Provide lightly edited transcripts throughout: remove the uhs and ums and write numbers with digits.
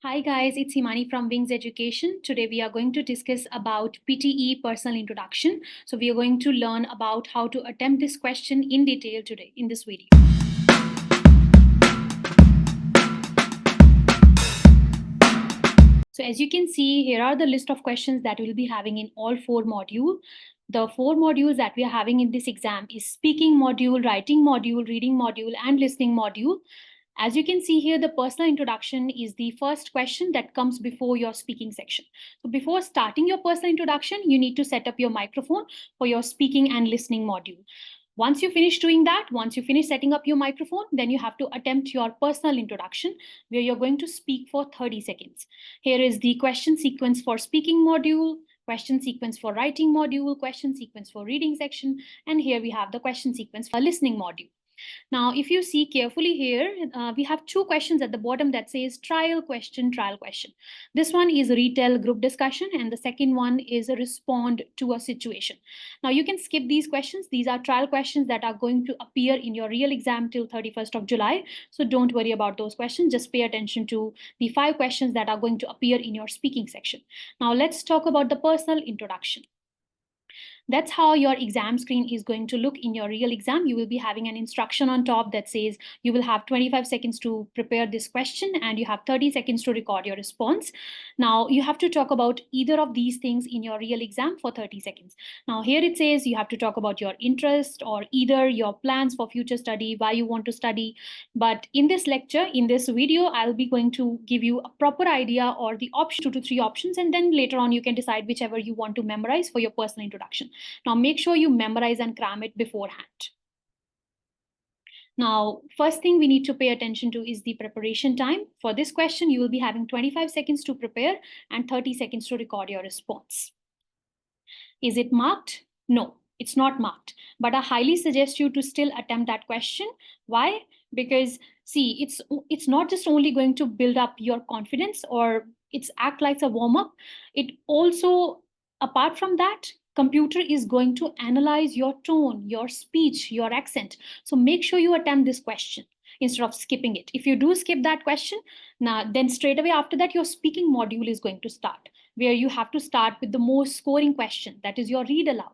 Hi guys, it's Himani from Wings Education. Today we are going to discuss about PTE personal introduction. So we are going to learn about how to attempt this question in detail today in this video. So as you can see, here are the list of questions that we'll be having in all four modules. The four modules that we are having in this exam is speaking module, writing module, reading module, and listening module. As you can see here, the personal introduction is the first question that comes before your speaking section. So before starting your personal introduction, you need to set up your microphone for your speaking and listening module. Once you finish doing that, once you finish setting up your microphone, then you have to attempt your personal introduction where you're going to speak for 30 seconds. Here is the question sequence for speaking module, question sequence for writing module, question sequence for reading section, and here we have the question sequence for listening module. Now, if you see carefully here, we have two questions at the bottom that says trial question, trial question. This one is retell group discussion, and the second one is a respond to a situation. Now, you can skip these questions. These are trial questions that are going to appear in your real exam till 31st of July. So don't worry about those questions. Just pay attention to the 5 questions that are going to appear in your speaking section. Now, let's talk about the personal introduction. That's how your exam screen is going to look in your real exam. You will be having an instruction on top that says you will have 25 seconds to prepare this question and you have 30 seconds to record your response. Now you have to talk about either of these things in your real exam for 30 seconds. Now here it says you have to talk about your interest or either your plans for future study, why you want to study. But in this lecture, in this video, I'll be going to give you a proper idea or the option 2 to 3 options, and then later on you can decide whichever you want to memorize for your personal introduction. Now make sure you memorize and cram it beforehand. Now, first thing we need to pay attention to is the preparation time. For this question, you will be having 25 seconds to prepare and 30 seconds to record your response. Is it marked? No, it's not marked, but I highly suggest you to still attempt that question. Why? Because see, it's not just only going to build up your confidence or it's act like a warm-up. It also, apart from that, computer is going to analyze your tone, your speech, your accent. So make sure you attempt this question instead of skipping it. If you do skip that question, now then straight away after that, your speaking module is going to start, where you have to start with the most scoring question, that is your read aloud.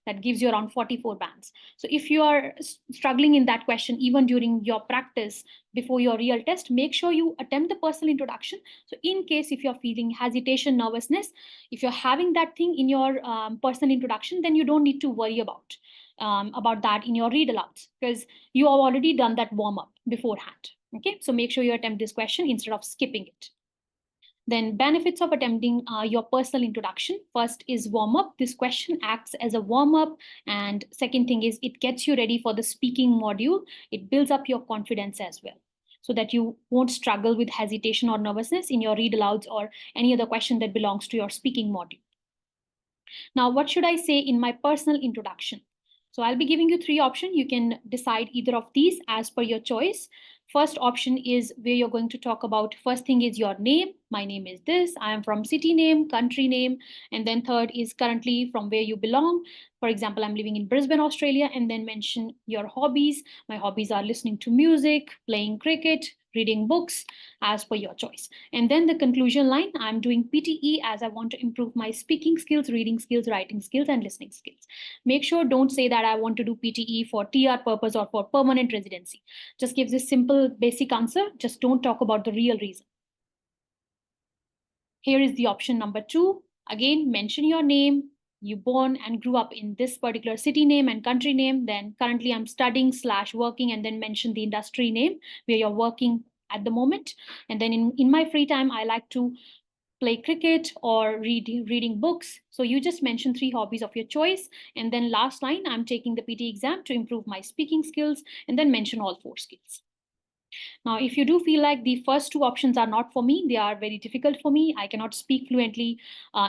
That gives you around 44 bands. So if you are struggling in that question, even during your practice before your real test, make sure you attempt the personal introduction. So in case if you're feeling hesitation, nervousness, if you're having that thing in your personal introduction, then you don't need to worry about that in your read alouds because you have already done that warm up beforehand. Okay, so make sure you attempt this question instead of skipping it. Then benefits of attempting your personal introduction. First is warm up. This question acts as a warm up. And second thing is it gets you ready for the speaking module. It builds up your confidence as well, so that you won't struggle with hesitation or nervousness in your read alouds or any other question that belongs to your speaking module. Now, what should I say in my personal introduction? So I'll be giving you 3 options. You can decide either of these as per your choice. First option is where you're going to talk about, first thing is your name. My name is this. I am from city name, country name. And then third is currently from where you belong. For example, I'm living in Brisbane, Australia, and then mention your hobbies. My hobbies are listening to music, playing cricket, reading books, as per your choice. And then the conclusion line, I'm doing PTE as I want to improve my speaking skills, reading skills, writing skills, and listening skills. Make sure don't say that I want to do PTE for TR purpose or for permanent residency. Just give this simple basic answer. Just don't talk about the real reason. Here is the option number 2. Again, mention your name. You born and grew up in this particular city name and country name. Then currently I'm studying / working, and then mention the industry name where you're working at the moment. And then in my free time, I like to play cricket or reading books. So you just mention 3 hobbies of your choice. And then last line, I'm taking the PT exam to improve my speaking skills, and then mention all 4 skills. Now, if you do feel like the first 2 options are not for me, they are very difficult for me, I cannot speak fluently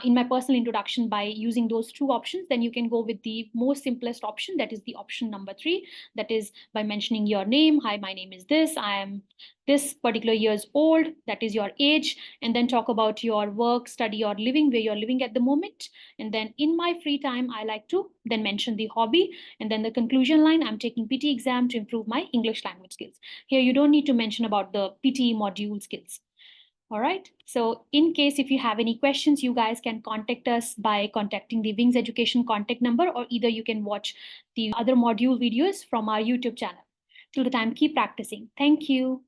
in my personal introduction by using those 2 options, then you can go with the most simplest option, that is the option number 3, that is by mentioning your name. Hi, my name is this. I am this particular years old, that is your age, and then talk about your work, study, or living, where you're living at the moment. And then in my free time, I like to then mention the hobby, and then the conclusion line, I'm taking PT exam to improve my English language skills. Here you don't need to mention about the PTE module skills. All right. So in case if you have any questions, you guys can contact us by contacting the Wings Education contact number, or either you can watch the other module videos from our YouTube channel. Till the time, keep practicing. Thank you.